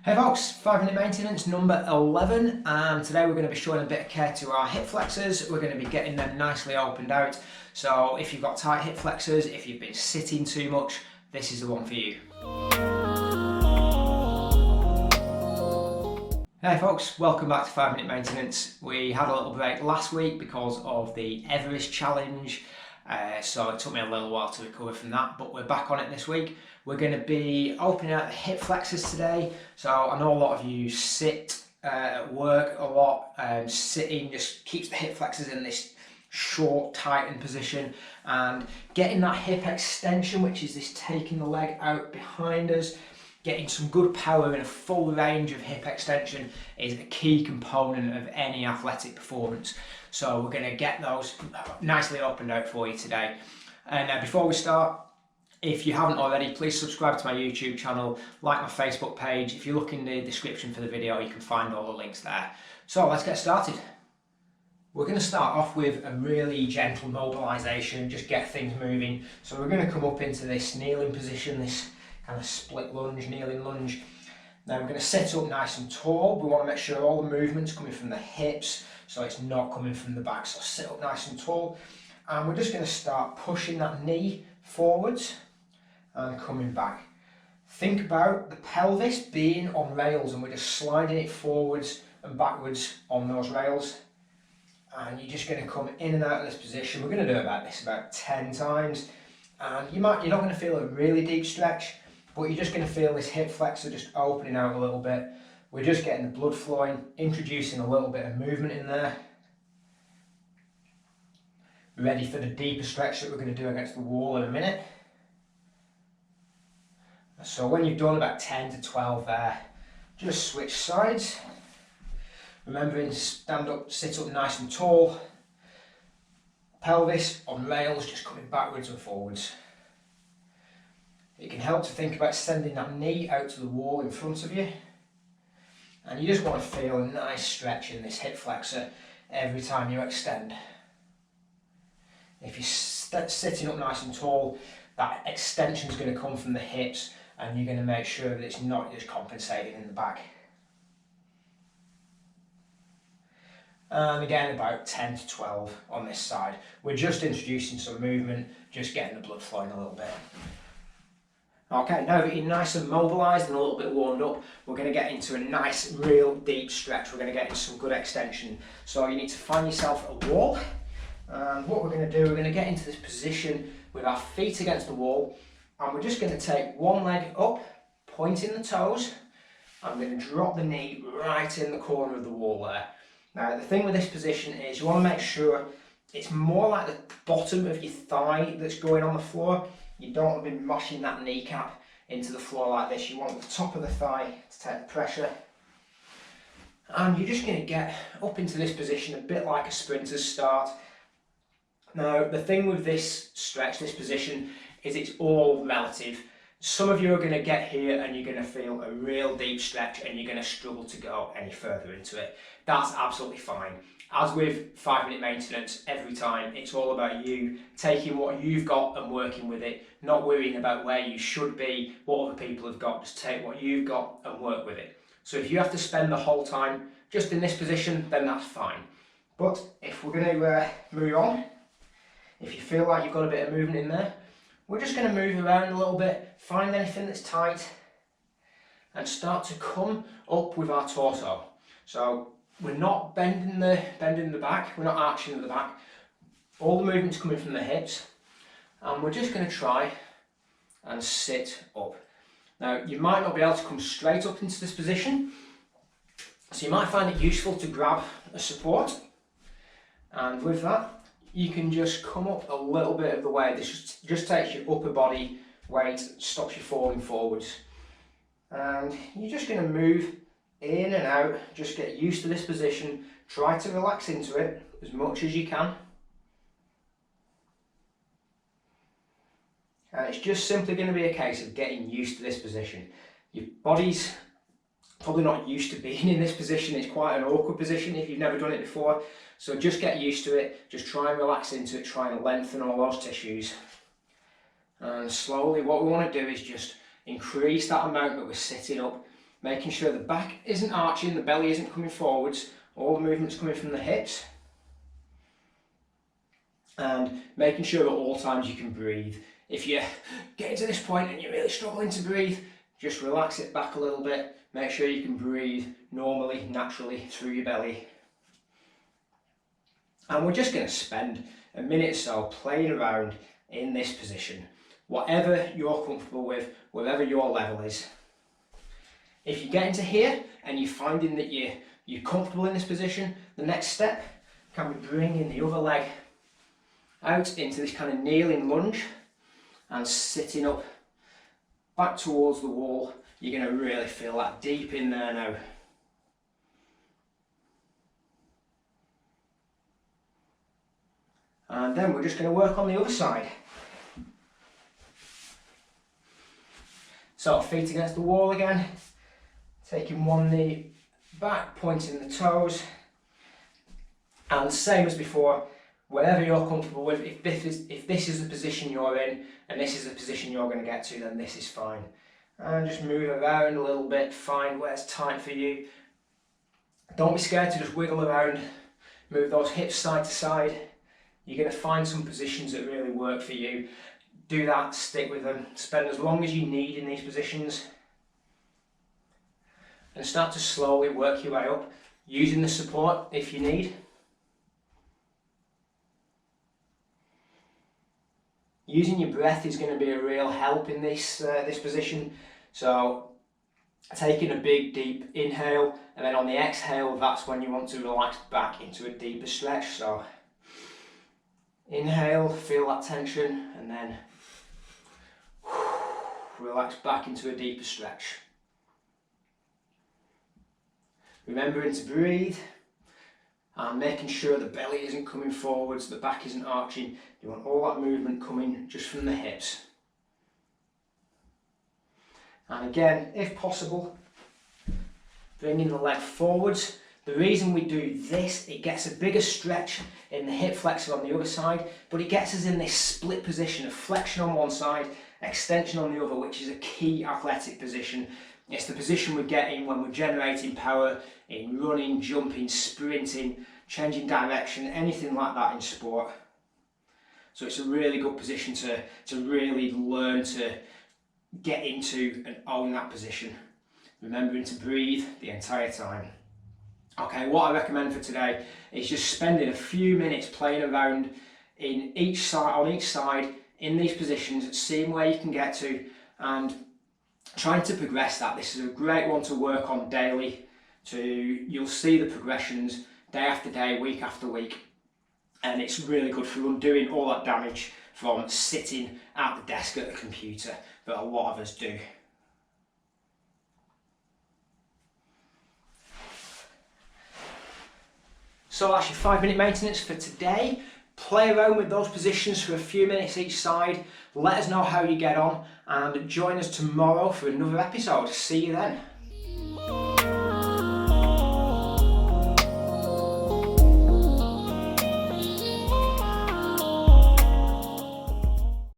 Hey folks, 5 minute maintenance number 11, and today we're going to be showing a bit of care to our hip flexors. We're going to be getting them nicely opened out. So if you've got tight hip flexors, if you've been sitting too much, this is the one for you. Hey folks, welcome back to 5 minute maintenance. We had a little break last week because of the Everest challenge. So it took me a little while to recover from that, but we're back on it this week. We're going to be opening out the hip flexors today. So I know a lot of you sit at work a lot, sitting just keeps the hip flexors in this short, tightened position, and getting that hip extension, which is this taking the leg out behind us, getting some good power and a full range of hip extension is a key component of any athletic performance. So we're going to get those nicely opened out for you today. And before we start, if you haven't already, please subscribe to my YouTube channel, like my Facebook page. If you look in the description for the video, you can find all the links there. So let's get started. We're going to start off with a really gentle mobilisation, just get things moving. So we're going to come up into this kneeling position, this kind of split lunge, kneeling lunge. Now we're going to sit up nice and tall. We want to make sure all the movement's coming from the hips, so it's not coming from the back. So sit up nice and tall, and we're just going to start pushing that knee forwards and coming back. Think about the pelvis being on rails, and we're just sliding it forwards and backwards on those rails. And you're just going to come in and out of this position. We're going to do about 10 times, and you're not going to feel a really deep stretch, but you're just going to feel this hip flexor just opening out a little bit. We're just getting the blood flowing, introducing a little bit of movement in there. Ready for the deeper stretch that we're going to do against the wall in a minute. So when you've done about 10 to 12 there, just switch sides. Remembering stand up, sit up nice and tall. Pelvis on rails, just coming backwards and forwards. It can help to think about sending that knee out to the wall in front of you. And you just want to feel a nice stretch in this hip flexor every time you extend. If you're sitting up nice and tall, that extension is going to come from the hips, and you're going to make sure that it's not just compensating in the back. And again, about 10 to 12 on this side. We're just introducing some movement, just getting the blood flowing a little bit. Okay, now that you're nice and mobilised and a little bit warmed up, we're going to get into a nice, real deep stretch. We're going to get into some good extension. So you need to find yourself a wall. And what we're going to do, we're going to get into this position with our feet against the wall. And we're just going to take one leg up, pointing the toes. I'm going to drop the knee right in the corner of the wall there. Now the thing with this position is you want to make sure it's more like the bottom of your thigh that's going on the floor. You don't want to be mashing that kneecap into the floor like this. You want the top of the thigh to take the pressure. And you're just going to get up into this position a bit like a sprinter's start. Now the thing with this stretch, this position, is it's all relative. Some of you are going to get here and you're going to feel a real deep stretch and you're going to struggle to go any further into it. That's absolutely fine. As with 5 minute maintenance, every time it's all about you taking what you've got and working with it, not worrying about where you should be, what other people have got. Just take what you've got and work with it. So if you have to spend the whole time just in this position, then that's fine. But if we're going to move on, if you feel like you've got a bit of movement in there, we're just going to move around a little bit, find anything that's tight, and start to come up with our torso. So we're not bending the back, we're not arching the back. All the movement's coming from the hips, and we're just going to try and sit up. Now you might not be able to come straight up into this position, so you might find it useful to grab a support, and with that you can just come up a little bit of the way. This just takes your upper body weight, stops you falling forwards. And you're just going to move in and out, just get used to this position. Try to relax into it as much as you can. And it's just simply going to be a case of getting used to this position. Your body's probably not used to being in this position. It's quite an awkward position if you've never done it before. So just get used to it, just try and relax into it, try and lengthen all those tissues. And slowly what we want to do is just increase that amount that we're sitting up making sure the back isn't arching, the belly isn't coming forwards, all the movement's coming from the hips. And making sure at all times you can breathe. If you're getting to this point and you're really struggling to breathe, just relax it back a little bit. Make sure you can breathe normally, naturally through your belly. And we're just going to spend a minute or so playing around in this position. Whatever you're comfortable with, whatever your level is. If you get into here and you're finding that you're comfortable in this position, the next step can be bringing the other leg out into this kind of kneeling lunge and sitting up back towards the wall. You're going to really feel that deep in there now. And then we're just going to work on the other side. So feet against the wall again, taking one knee back, pointing the toes, and same as before, wherever you're comfortable with, if this is the position you're in and this is the position you're going to get to, then this is fine. And just move around a little bit, find where it's tight for you. Don't be scared to just wiggle around, move those hips side to side. You're going to find some positions that really work for you. Do that, stick with them, spend as long as you need in these positions. And start to slowly work your way up, using the support if you need. Using your breath is going to be a real help in this position. So taking a big deep inhale, and then on the exhale, that's when you want to relax back into a deeper stretch. So inhale, feel that tension, and then relax back into a deeper stretch. Remembering to breathe and making sure the belly isn't coming forwards, the back isn't arching. You want all that movement coming just from the hips. And again, if possible, bringing the leg forwards. The reason we do this, it gets a bigger stretch in the hip flexor on the other side, but it gets us in this split position of flexion on one side, extension on the other, which is a key athletic position. It's the position we're getting when we're generating power in running, jumping, sprinting, changing direction, anything like that in sport. So it's a really good position to really learn to get into and own that position. Remembering to breathe the entire time. Okay, what I recommend for today is just spending a few minutes playing around on each side in these positions, seeing where you can get to and trying to progress that. This is a great one to work on daily. You'll see the progressions day after day, week after week, and it's really good for undoing all that damage from sitting at the desk at the computer that a lot of us do. So that's your 5-minute maintenance for today. Play around with those positions for a few minutes each side. Let us know how you get on and join us tomorrow for another episode. See you then.